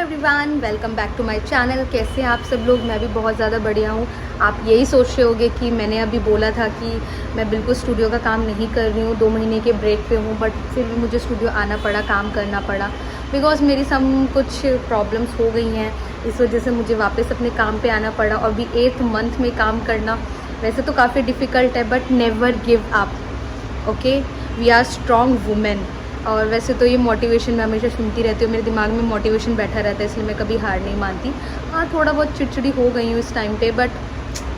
Everyone, welcome back to my channel. कैसे हैं आप सब लोग? मैं भी बहुत ज़्यादा बढ़िया हूँ। आप यही सोच रहे होंगे कि मैंने अभी बोला था कि मैं बिल्कुल स्टूडियो का काम नहीं कर रही हूँ, 2 महीने के ब्रेक पे हूँ, बट फिर भी मुझे स्टूडियो आना पड़ा, काम करना पड़ा बिकॉज़ मेरी सम कुछ प्रॉब्लम्स हो गई हैं। इस वजह से मुझे वापस अपने काम पे आना पड़ा और भी 8th मंथ में काम करना वैसे तो काफ़ी डिफ़िकल्ट है, but never give up. Okay, we are strong women. और वैसे तो ये मोटिवेशन मैं हमेशा सुनती रहती हूँ, मेरे दिमाग में मोटिवेशन बैठा रहता है, इसलिए मैं कभी हार नहीं मानती। हाँ, थोड़ा बहुत चिड़चिड़ी हो गई हूँ इस टाइम पे, बट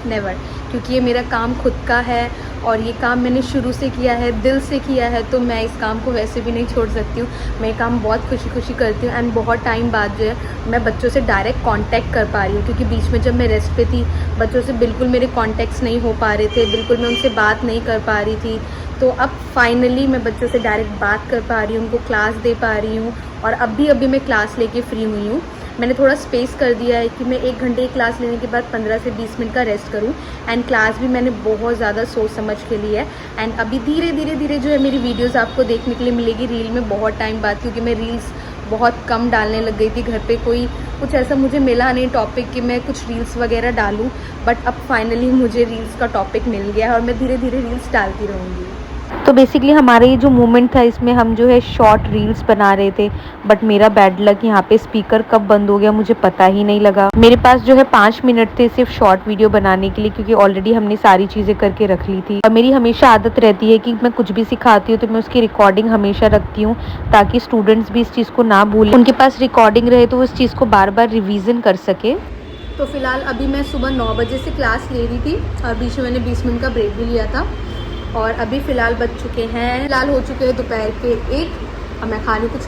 नेवर, क्योंकि ये मेरा काम खुद का है और ये काम मैंने शुरू से किया है, दिल से किया है, तो मैं इस काम को वैसे भी नहीं छोड़ सकती हूँ। मैं ये काम बहुत खुशी खुशी करती हूँ एंड बहुत टाइम बाद जो है मैं बच्चों से डायरेक्ट कांटेक्ट कर पा रही हूँ, क्योंकि बीच में जब मैं रेस्ट पे थी बच्चों से बिल्कुल मेरे कॉन्टैक्ट्स नहीं हो पा रहे थे, बिल्कुल मैं उनसे बात नहीं कर पा रही थी। तो अब फाइनली मैं बच्चों से डायरेक्ट बात कर पा रही हूँ, उनको क्लास दे पा रही हूँ और अभी मैं क्लास लेके फ्री हुई हूँ। मैंने थोड़ा स्पेस कर दिया है कि मैं 1 घंटे की क्लास लेने के बाद 15 से 20 मिनट का रेस्ट करूं एंड क्लास भी मैंने बहुत ज़्यादा सोच समझ के ली है। एंड अभी धीरे धीरे जो है मेरी वीडियोस आपको देखने के लिए मिलेगी रील में बहुत टाइम बाद, क्योंकि मैं रील्स बहुत कम डालने लग गई थी। घर पे कोई कुछ ऐसा मुझे मिला नहीं टॉपिक कि मैं कुछ रील्स वगैरह डालूँ, बट अब फाइनली मुझे रील्स का टॉपिक मिल गया है और मैं धीरे धीरे रील्स डालती रहूँगी। तो बेसिकली हमारा ये जो मूवमेंट था इसमें हम जो है शॉर्ट रील्स बना रहे थे, बट मेरा बैड लक यहाँ पे स्पीकर कब बंद हो गया मुझे पता ही नहीं लगा। मेरे पास जो है 5 मिनट थे सिर्फ शॉर्ट वीडियो बनाने के लिए, क्योंकि ऑलरेडी हमने सारी चीज़ें करके रख ली थी। और मेरी हमेशा आदत रहती है कि मैं कुछ भी सिखाती हूँ तो मैं उसकी रिकॉर्डिंग हमेशा रखती हूँ, ताकि स्टूडेंट्स भी इस चीज़ को ना भूलें, उनके पास रिकॉर्डिंग रहे तो वो इस चीज़ को बार बार रिविज़न कर सके। तो फ़िलहाल अभी मैं सुबह 9 बजे से क्लास ले रही थी और बीच में मैंने 20 मिनट का ब्रेक भी लिया था और अभी फ़िलहाल बज चुके हैं, फ़िलहाल हो चुके हैं दोपहर के 1 और मैं खा रही कुछ,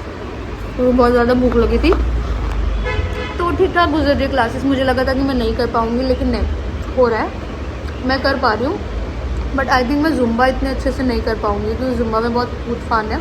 तो बहुत ज़्यादा भूख लगी थी। तो ठीक ठाक गुजर रही क्लासेस। मुझे लगा था कि मैं नहीं कर पाऊँगी, लेकिन नहीं, हो रहा है, मैं कर पा रही हूँ। बट आई थिंक मैं ज़ुम्बा इतने अच्छे से नहीं कर पाऊँगी, क्योंकि ज़ुम्बा में बहुत कूद फान है,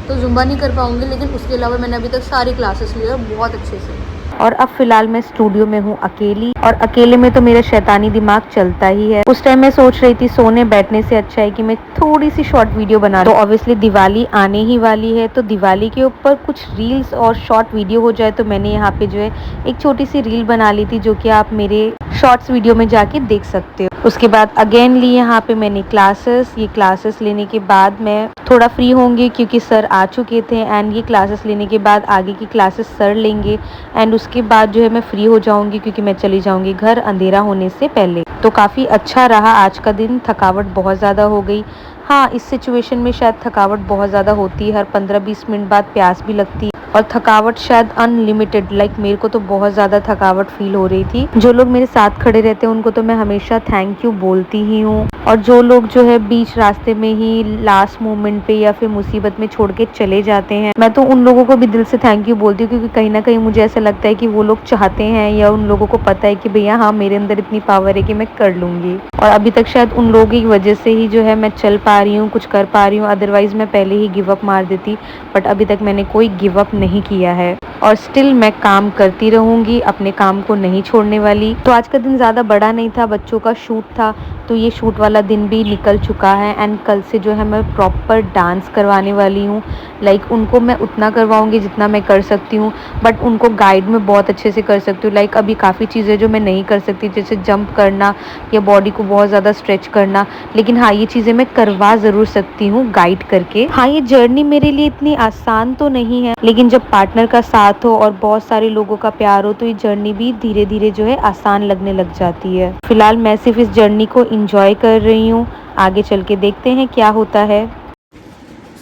तो ज़ुम्बा नहीं कर पाऊँगी। लेकिन उसके अलावा मैंने अभी तक सारी क्लासेस ली है बहुत अच्छे से। और अब फिलहाल मैं स्टूडियो में हूँ अकेली, और अकेले में तो मेरा शैतानी दिमाग चलता ही है। उस टाइम मैं सोच रही थी सोने बैठने से अच्छा है कि मैं थोड़ी सी शॉर्ट वीडियो बना दूं। तो ऑब्वियसली दिवाली आने ही वाली है, तो दिवाली के ऊपर कुछ रील्स और शॉर्ट वीडियो हो जाए, तो मैंने यहाँ पे जो है एक छोटी सी रील बना ली थी, जो कि आप मेरे शॉर्ट्स वीडियो में जाके देख सकते हो। उसके बाद अगेन ली यहाँ पे मैंने क्लासेस। ये क्लासेस लेने के बाद मैं थोड़ा फ्री होंगी, क्योंकि सर आ चुके थे, एंड ये क्लासेस लेने के बाद आगे की क्लासेस सर लेंगे एंड उसके बाद जो है मैं फ्री हो जाऊंगी, क्योंकि मैं चली जाऊंगी घर अंधेरा होने से पहले। तो काफ़ी अच्छा रहा आज का दिन। थकावट बहुत ज़्यादा हो गई। हाँ, इस सिचुएशन में शायद थकावट बहुत ज़्यादा होती है, हर 15-20 मिनट बाद प्यास भी लगती है, और थकावट शायद अनलिमिटेड, लाइक मेरे को तो बहुत ज़्यादा थकावट फील हो रही थी। जो लोग मेरे साथ खड़े रहते हैं उनको तो मैं हमेशा थैंक यू बोलती ही हूँ, और जो लोग जो है बीच रास्ते में ही लास्ट मोमेंट पे या फिर मुसीबत में छोड़ के चले जाते हैं, मैं तो उन लोगों को भी दिल से थैंक यू बोलती हूँ, क्योंकि कहीं ना कहीं मुझे ऐसा लगता है कि वो लोग चाहते हैं या उन लोगों को पता है कि भैया हाँ, मेरे अंदर इतनी पावर है कि मैं कर लूँगी। और अभी तक शायद उन लोगों की वजह से ही जो है मैं चल पा रही हूँ, कुछ कर पा रही हूँ, अदरवाइज़ मैं पहले ही गिव अप मार देती। बट अभी तक मैंने कोई गिव अप नहीं किया है और स्टिल मैं काम करती रहूँगी, अपने काम को नहीं छोड़ने वाली। तो आज का दिन ज़्यादा बड़ा नहीं था, बच्चों का शूट था, तो ये शूट वाला दिन भी निकल चुका है। एंड कल से जो है मैं प्रॉपर डांस करवाने वाली हूँ, लाइक उनको मैं उतना करवाऊँगी जितना मैं कर सकती हूँ, बट उनको गाइड में बहुत अच्छे से कर सकती हूँ। लाइक अभी काफ़ी चीज़ें जो मैं नहीं कर सकती, जैसे जंप करना या बॉडी को बहुत ज़्यादा स्ट्रेच करना, लेकिन हाँ, ये चीज़ें मैं करवा ज़रूर सकती हूँ गाइड करके। हाँ, ये जर्नी मेरे लिए इतनी आसान तो नहीं है, लेकिन जब पार्टनर का साथ हो और बहुत सारे लोगों का प्यार हो तो ये जर्नी भी धीरे धीरे जो है आसान लगने लग जाती है। फिलहाल मैं सिर्फ इस जर्नी को एंजॉय कर रही हूँ, आगे चल के देखते हैं क्या होता है।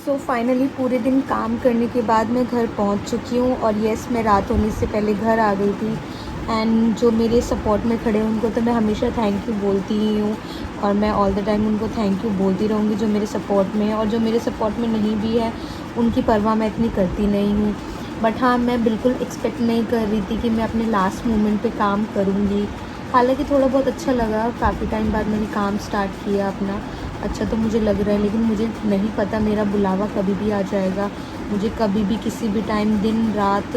सो फाइनली पूरे दिन काम करने के बाद मैं घर पहुंच चुकी हूं और येस, मैं रात होने से पहले घर आ गई थी। एंड जो मेरे सपोर्ट में खड़े हैं उनको तो मैं हमेशा थैंक यू बोलती ही हूँ और मैं ऑल द टाइम उनको थैंक यू बोलती रहूँगी, जो मेरे सपोर्ट में है। और जो मेरे सपोर्ट में नहीं भी है उनकी परवाह मैं इतनी करती नहीं हूँ। बट हाँ, मैं बिल्कुल एक्सपेक्ट नहीं कर रही थी कि मैं अपने लास्ट मोमेंट पे काम करूँगी। हालांकि थोड़ा बहुत अच्छा लगा, काफ़ी टाइम बाद मैंने काम स्टार्ट किया अपना, अच्छा तो मुझे लग रहा है। लेकिन मुझे नहीं पता मेरा बुलावा कभी भी आ जाएगा, मुझे कभी भी किसी भी टाइम, दिन रात,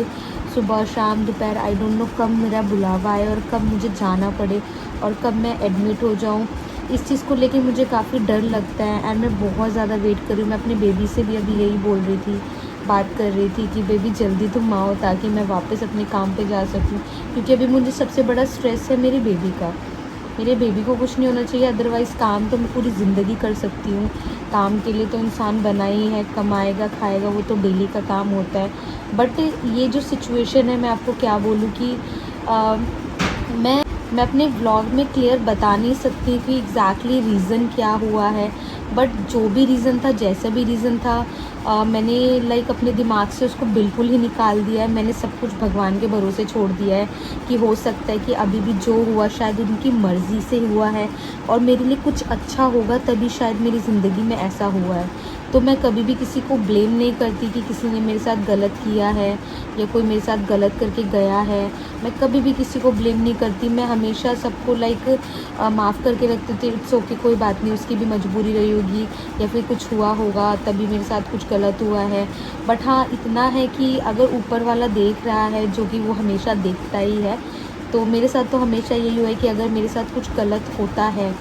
सुबह शाम दोपहर, आई डोंट नो कब मेरा बुलावा आए और कब मुझे जाना पड़े और कब मैं एडमिट हो जाऊँ। इस चीज़ को लेके मुझे काफ़ी डर लगता है एंड मैं बहुत ज़्यादा वेट कर रही हूँ। मैं अपने बेबी से भी अभी यही बोल रही थी बात कर रही थी कि बेबी जल्दी तुम आओ ताकि मैं वापस अपने काम पे जा सकूं, क्योंकि अभी मुझे सबसे बड़ा स्ट्रेस है मेरी बेबी का। मेरे बेबी को कुछ नहीं होना चाहिए, अदरवाइज़ काम तो मैं पूरी ज़िंदगी कर सकती हूँ। काम के लिए तो इंसान बना ही है, कमाएगा खाएगा, वो तो डेली का काम होता है। बट ये जो सिचुएशन है, मैं आपको क्या बोलूँ कि मैं अपने व्लॉग में क्लियर बता नहीं सकती कि एग्जैक्टली रीज़न क्या हुआ है। बट जो भी रीज़न था, जैसा भी रीज़न था, मैंने अपने दिमाग से उसको बिल्कुल ही निकाल दिया है। मैंने सब कुछ भगवान के भरोसे छोड़ दिया है कि हो सकता है कि अभी भी जो हुआ शायद उनकी मर्ज़ी से हुआ है और मेरे लिए कुछ अच्छा होगा, तभी शायद मेरी ज़िंदगी में ऐसा हुआ है। तो मैं कभी भी किसी को ब्लेम नहीं करती कि किसी ने मेरे साथ गलत किया है या कोई मेरे साथ गलत करके गया है। मैं कभी भी किसी को ब्लेम नहीं करती। मैं हमेशा सबको माफ़ करके रखती थी। इट्स ओके, कोई बात नहीं, उसकी भी मजबूरी रही होगी या फिर कुछ हुआ होगा तभी मेरे साथ कुछ गलत हुआ है। बट हाँ, इतना है कि अगर ऊपर वाला देख रहा है, जो कि वो हमेशा देखता ही है, तो मेरे साथ तो हमेशा यही हुआ है कि अगर मेरे साथ कुछ गलत होता है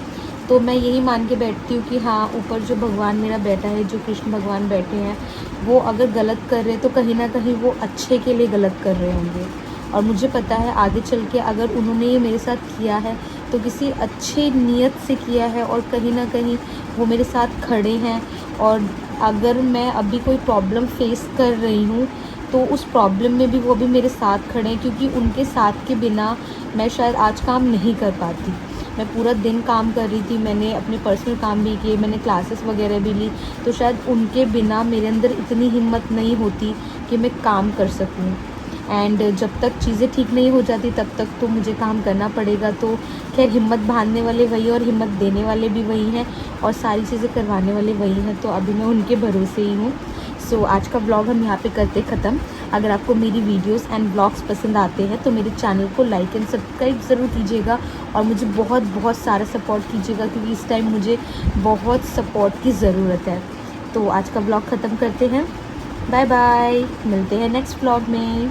तो मैं यही मान के बैठती हूँ कि हाँ, ऊपर जो भगवान मेरा बैठा है, जो कृष्ण भगवान बैठे हैं, वो अगर गलत कर रहे हैं तो कहीं ना कहीं वो अच्छे के लिए गलत कर रहे होंगे। और मुझे पता है आगे चल के अगर उन्होंने ये मेरे साथ किया है तो किसी अच्छे नीयत से किया है और कहीं ना कहीं वो मेरे साथ खड़े हैं। और अगर मैं अभी कोई प्रॉब्लम फेस कर रही हूँ तो उस प्रॉब्लम में भी वो भी मेरे साथ खड़े हैं, क्योंकि उनके साथ के बिना मैं शायद आज काम नहीं कर पाती। मैं पूरा दिन काम कर रही थी, मैंने अपने पर्सनल काम भी किए, मैंने क्लासेस वगैरह भी ली, तो शायद उनके बिना मेरे अंदर इतनी हिम्मत नहीं होती कि मैं काम कर सकूं। एंड जब तक चीज़ें ठीक नहीं हो जाती तब तक तो मुझे काम करना पड़ेगा। तो खैर, हिम्मत बांधने वाले वही और हिम्मत देने वाले भी वही हैं और सारी चीज़ें करवाने वाले वही हैं। तो अभी मैं उनके भरोसे ही हूँ। सो आज का ब्लॉग हम यहाँ पे करते ख़त्म। अगर आपको मेरी वीडियोस एंड ब्लॉग्स पसंद आते हैं तो मेरे चैनल को लाइक एंड सब्सक्राइब ज़रूर कीजिएगा और मुझे बहुत बहुत सारा सपोर्ट कीजिएगा, क्योंकि इस टाइम मुझे बहुत सपोर्ट की ज़रूरत है। तो आज का ब्लॉग ख़त्म करते हैं। बाय बाय, मिलते हैं नेक्स्ट ब्लॉग में।